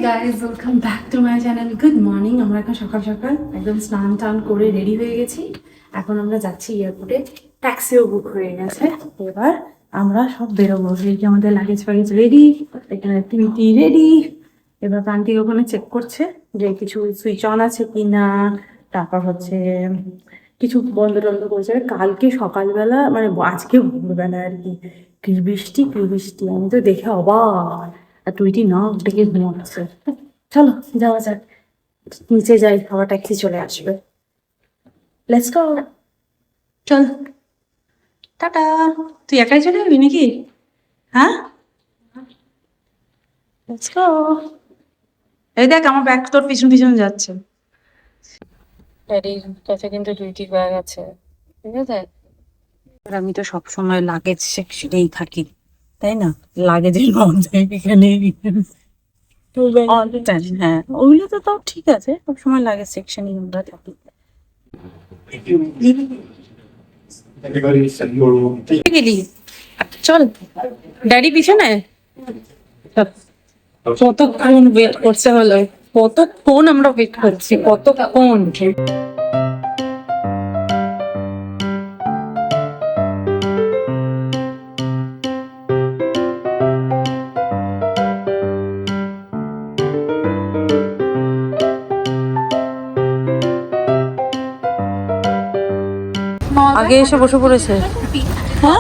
Guys, welcome back to my channel. Good morning. আমরা এখন সকাল সকাল একদম স্নান টান করে রেডি হয়ে গেছি। এখন আমরা যাচ্ছি এয়ারপোর্টে, ট্যাক্সিও বুক হয়ে গেছে। এবার আমরা সব বেরোবো। এই যে আমাদের লাগেজ ফাগেজ রেডি, এখানে টিভি রেডি। এবার প্রান্তিক ওখানে চেক করছে যে কিছু সুইচ অন আছে কি না, তারপর হচ্ছে কিছু বন্ধ টন্ধ করেছে। কালকে সকালবেলা মানে আজকে ভোরবেলা আর কি, কি বৃষ্টি কি বৃষ্টি, আমি তো দেখে অবাক। আর টুইটি না ডেকে ঘুমাচ্ছে। চলো যাওয়া যাক, নিচে যাই, আবার ট্যাক্সি চলে আসবে। লেটস গো, চল। টাটা। তুই একাই চলে যাবি নাকি? হ্যাঁ, লেটস গো। এই দেখ আমার ব্যাগ তোর পিছন পিছন যাচ্ছে। ড্যাডির কাছে কিন্তু টুইটির ব্যাগ আছে, ঠিক আছে? আর আমি তো সবসময় লাগেজ সেকশনেই থাকি, তাই না? লাগেজের মধ্যে এখানে হ্যাঁ, ওইগুলো তো তাও ঠিক আছে, সবসময় লাগেজ সেকশনেই আমরা থাকি। গেলি চল, ড্যাডি পিছনে। কতক্ষণ ওয়েট করতে হলো, কতক্ষণ আমরা ওয়েট করছি, কতক্ষণ। আগে এসে বসে পড়েছে। হ্যাঁ,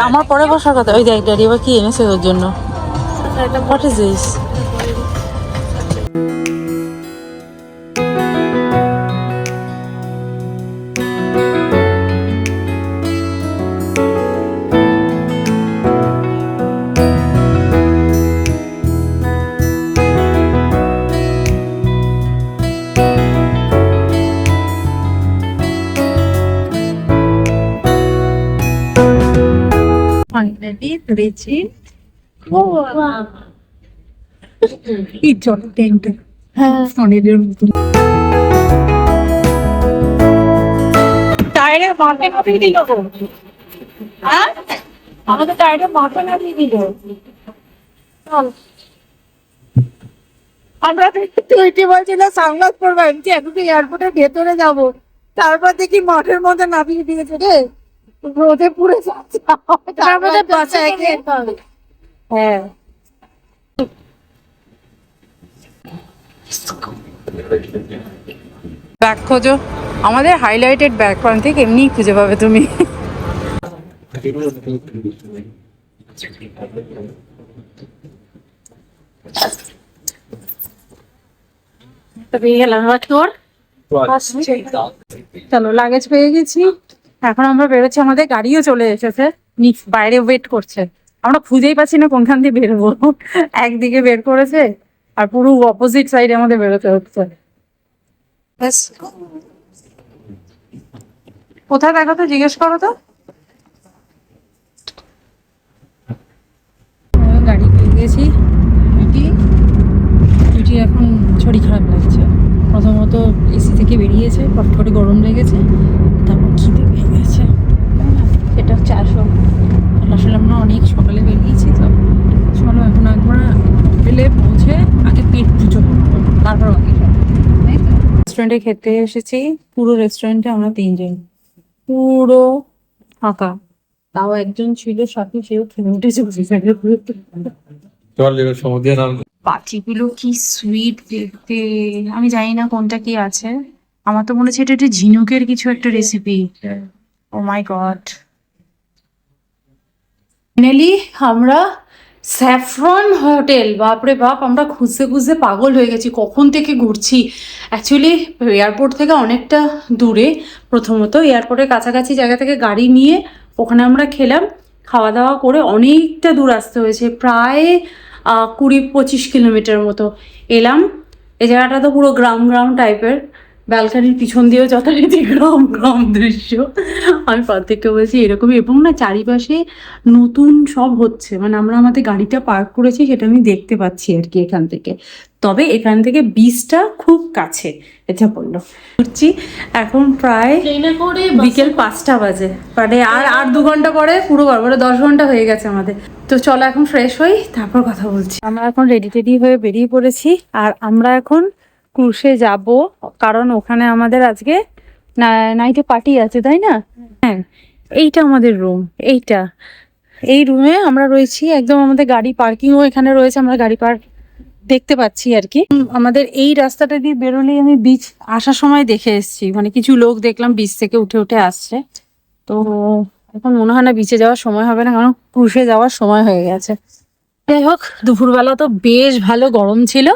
আমার পরে বসার কথা। ওই দেখ ড্যাডি আবার কি এনেছে ওর জন্য। What is this? Finally reaching. Oh, wow. It's on tent. সোনেদের মতো। টায়ারে মাথা নামিয়ে দিল গো। হ্যাঁ, আমাদের টায়ারে মাথা নামিয়ে দিল। চল। আমরা তুইটি বলছিল সানগ্লাস পরবো, আমি এখন তো এয়ারপোর্টের ভেতরে যাবো, তারপর দেখি মাঠের মধ্যে নামিয়ে দিয়েছে রে, রোদে পুড়ে যাচ্ছে। হ্যাঁ, ব্যাগ খোঁজো, আমাদের হাইলাইটেড ব্যাগ প্রান্তিক এমনি খুঁজে পাবে তুমি। চলো, লাগেজ পেয়ে গেছি। এখন আমরা বেরোচ্ছি, আমাদের গাড়িও চলে এসেছে, বাইরে ওয়েট করছে। আমরা খুঁজেই পাচ্ছি না কোনখান দিয়ে বেরোবো। একদিকে বের করেছে আর পুরো অপোজিট সাইডে আমাদের বেরোতে হচ্ছে। কোথায় দেখো তো, জিজ্ঞেস করো তো। গাড়ি পেয়ে গেছি। টুইটি এখন শরীর খারাপ লাগছে। প্রথমত এসি থেকে বেরিয়েছে, পট করে গরম লেগেছে, তারপর খিদে পেয়ে গেছে। সেটা হচ্ছে আসলে আমরা অনেক সকালে বেরিয়েছি তো। চলো এখন একবার হোটেলে পৌঁছে আগে পেট পুজো করবো, তারপর বাকি সব। রেস্টুরেন্টে খেতে এসেছি। পুরো রেস্টুরেন্টে আমরা তিনজন, পুরো ফাঁকা। তাও একজন ছিল সাথে, সেও খেয়ে উঠেছে। পাটিগুলো কি সুইট দেখতে, আমি জানি না কোনটা কি আছে। আমার তো মনে হচ্ছে এটা একটা ঝিনুকের কিছু একটা রেসিপি। ও মাই গড। ফাইনালি আমরা স্যাফরন হোটেল, বাপরে বাপ, আমরা খুঁজতে খুঁজতে পাগল হয়ে গেছি, কখন থেকে ঘুরছি। অ্যাকচুয়ালি এয়ারপোর্ট থেকে অনেকটা দূরে। প্রথমত এয়ারপোর্টের কাছাকাছি জায়গা থেকে গাড়ি নিয়ে ওখানে আমরা খেলাম, খাওয়া দাওয়া করে অনেকটা দূর আসতে হয়েছে, প্রায় 20-25 কিলোমিটার মতো এলাম। এই জায়গাটা তো পুরো গ্রাম গ্রাম টাইপের, ব্যালকানির পিছন দিয়েও যথারীতি গ্রাম গ্রাম দৃশ্য। আমি প্রত্যেককে বলছি এরকমই, এবং না চারিপাশে নতুন সব হচ্ছে, মানে আমরা আমাদের গাড়িটা পার্ক করেছি সেটা আমি দেখতে পাচ্ছি আর কি এখান থেকে। তবে এখান থেকে বিচটা খুব কাছে, এটা বললো। ঘুরছি এখন প্রায় বিকেল 5টা বাজে, মানে আর 2 ঘন্টা পরে পুরো গড়বড়ে 10 ঘন্টা হয়ে গেছে আমাদের। তো চলো এখন ফ্রেশ হই, তারপর কথা বলছি। আমরা এখন রেডি হয়ে বেরিয়ে পড়েছি, আর আমরা এখন ক্রুশে যাব, কারণ ওখানে আমাদের আজকে নাইটে পার্টি আছে, তাই না? হ্যাঁ, এইটা আমাদের রুম, এই রুমে আমরা রয়েছি। একদম আমাদের গাড়ি পার্কিংও এখানে রয়েছে, আমরা গাড়ি পার্ক দেখতে পাচ্ছি আর কি। আমাদের এই রাস্তাটা দিয়ে বেরোলেই আমি বিচ আসার সময় দেখে এসেছি, মানে কিছু লোক দেখলাম বিচ থেকে উঠে আসছে। তো এখন মনে হয় না বিচে যাওয়ার সময় হবে না, কারণ ক্রুশে যাওয়ার সময় হয়ে গেছে। যাই হোক, দুপুরবেলা তো বেশ ভালো গরম ছিল,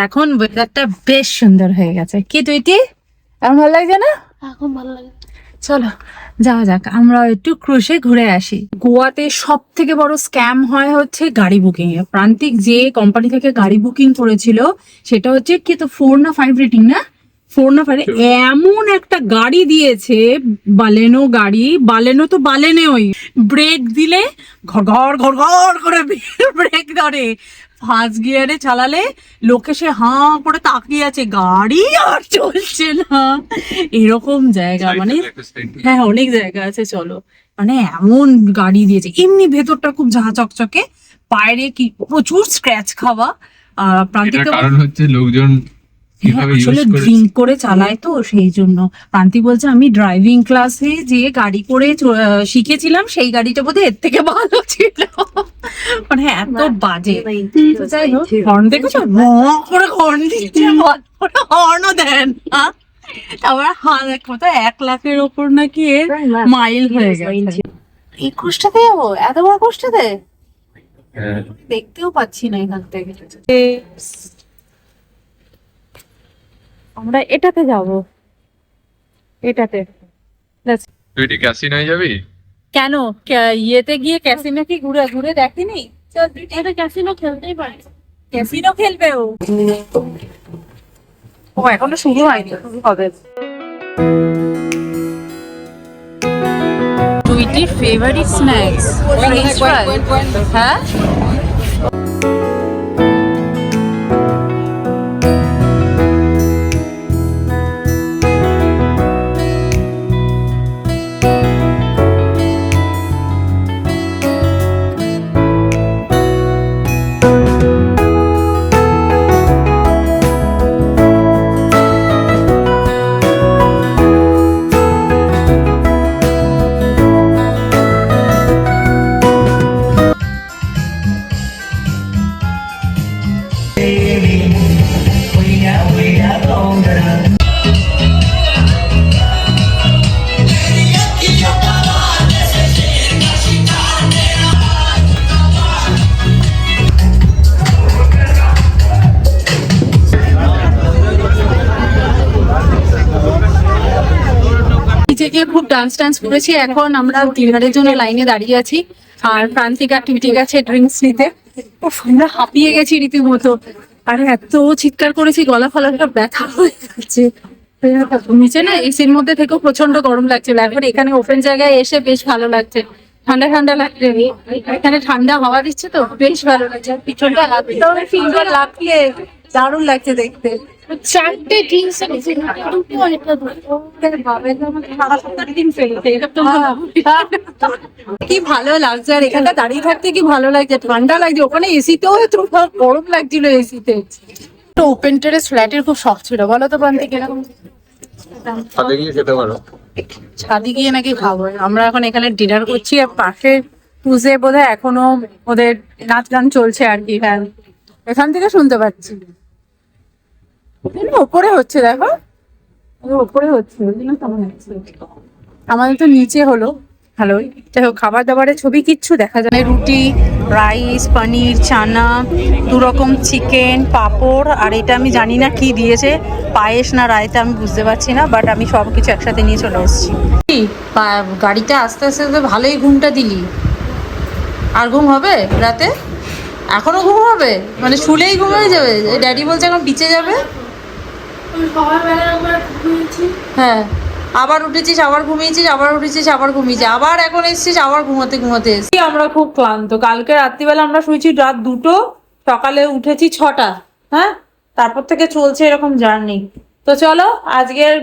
এখন ওয়েদারটা বেশ সুন্দর হয়ে গেছে। কি তুই এখন ভালো লাগছে না? এখন ভালো লাগে। চলো যাওয়া যাক, আমরা একটু ক্রুশে ঘুরে আসি। গোয়াতে সব থেকে বড় স্ক্যাম হয় হচ্ছে গাড়ি বুকিং এ। প্রান্তিক যে কোম্পানি থেকে গাড়ি বুকিং করেছিল সেটা হচ্ছে কি, তো 4 না 5 রেটিং না, 4 না 5, এমন একটা গাড়ি দিয়েছে, বালেনো তো বালেনে, ওই ব্রেক দিলে ঘর ঘর ঘর ঘর করে ব্রেক ধরে, ফার্স্ট গিয়ারে চালালে লোকে সে হাঁ করে তাকিয়ে আছে, গাড়ি আর চলছে না, এরকম জায়গা। মানে হ্যাঁ, অনেক জায়গা আছে, চলো। মানে এমন গাড়ি দিয়েছে, এমনি ভেতরটা খুব ঝাঁ চকচকে, বাইরে কি প্রচুর স্ক্র্যাচ খাওয়া। প্রান্তিক কারণ হচ্ছে লোকজন আসলে ড্রিঙ্ক করে চালায়, তো সেই জন্য। প্রান্তি বলছে আমি ড্রাইভিং ক্লাসে যে গাড়ি করে শিখেছিলাম, সেই গাড়িটা বোধহয় এর থেকে ভালো ছিল, মানে এত বাজে। যাই হোক, হর্ন দেখেছো, করে হর্ন দিচ্ছে, হর্নও দেন। আবার দেখো তো 1 লাখের ওপর নাকি এর মাইল হয়ে গেছে। এই কোষ্টাতে যাবো, এত বড় কোষ্টাতে দেখতেও পাচ্ছি না এখান থেকে। আমরা এটাতে যাব, এটাতে। তুই কি ক্যাসিনোয় যাবি? কেন, ইয়েতে গিয়ে ক্যাসিনো কি ঘুরে ঘুরে দেখিনি? চল, এটা ক্যাসিনো খেলতেই পারে। ক্যাসিনো খেলবে ও এখনো শুরু হয়নি, শুরু হবে। টুইটির ফেভারিট স্ন্যাক্স ফ্রেঞ্চ ফ্রাই। হ্যাঁ, খুব ডান্স করেছি। এখন আমরা ডিনারের জন্য লাইনে দাঁড়িয়ে আছি, আর প্রান্তিকা টুইটি গেছে ড্রিঙ্কস নিতে। আমরা হাঁপিয়ে গেছি রীতিমতো, আর এত চিৎকার করেছি, গলা ফলাটা ব্যথা হয়ে যাচ্ছে। নিচে না এসির মধ্যে থেকেও প্রচন্ড গরম লাগছিল, এখন এখানে ওপেন জায়গায় এসে বেশ ভালো লাগছে, ঠান্ডা ঠান্ডা লাগছে। এখানে ঠান্ডা হাওয়া দিচ্ছে তো বেশ ভালো লাগছে। পিছনটা ফিঙ্গার লাগলে দারুণ লাগছে দেখতে। 4টে ড্রিঙ্কস কি ভালো লাগছে, আর এখানটা দাঁড়িয়ে থাকতে কি ভালো লাগছে, ঠান্ডা লাগছে। ওখানে এসিতেও গরম লাগছিল, এসিতে। ওপেন টেরেস ফ্ল্যাটের খুব শখ ছিল, বলো তো প্রান্তিক, এরকম ছাদে গিয়ে খেতে পারো। ছাদে গিয়ে নাকি খাবো। আমরা এখন এখানে ডিনার করছি, আর পাশে পুজে বোধহয় এখনো ওদের নাচ গান চলছে আর কি। হ্যাঁ, এখান থেকে শুনতে পাচ্ছি। ওপরে হচ্ছে, দেখো ওপরে হচ্ছে, আমাদের তো নিচে হলো। হ্যালো, যাই হোক, খাবার দাবারের ছবি কিচ্ছু দেখা যায় না। রুটি, রাইস, পনির, চানা, 2 রকম চিকেন, পাঁপড়, আর এটা আমি জানি না কি দিয়েছে, পায়েস না রায়তা আমি বুঝতে পারছি না, বাট আমি সব কিছু একসাথে নিয়ে চলে এসেছি। গাড়িতে আস্তে আস্তে তো ভালোই ঘুমটা দিলি, আর ঘুম হবে রাতে? এখনো ঘুম হবে? মানে শুলেই ঘুম হয়ে যাবে? ড্যাডি বলছে এখন বিচে যাবে। হ্যাঁ, আবার উঠেছিস, আবার ঘুমিয়েছিস, আবার উঠেছিস, আবার ঘুমিয়েছিস, আবার এখন এসেছিস, আবার ঘুমাতে এসেছিস। আমরা খুব ক্লান্ত। কালকে রাত্রিবেলা আমরা শুয়েছি রাত 2টো, সকালে উঠেছি 6টা। হ্যাঁ, তারপর থেকে চলছে এরকম জার্নি। তো চলো, আজকের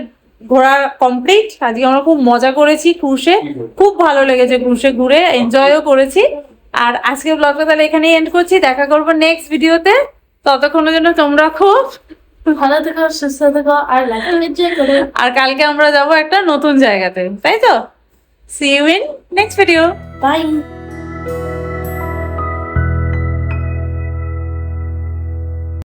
ঘোরা কমপ্লিট। আজকে আমরা খুব মজা করেছি ক্রুশে, খুব ভালো লেগেছে ক্রুশে ঘুরে, এনজয়ও করেছি। আর আজকের ব্লগটা তাহলে এখানেই এন্ড করছি, দেখা করবো নেক্সট ভিডিওতে। ততক্ষণের জন্য তোমরা খুব ভালো থেকো, সুস্থ থেকো, আর লাইফ এনজয় করো। আর কালকে আমরা যাবো একটা নতুন জায়গাতে, তাই তো? See you in next video. By.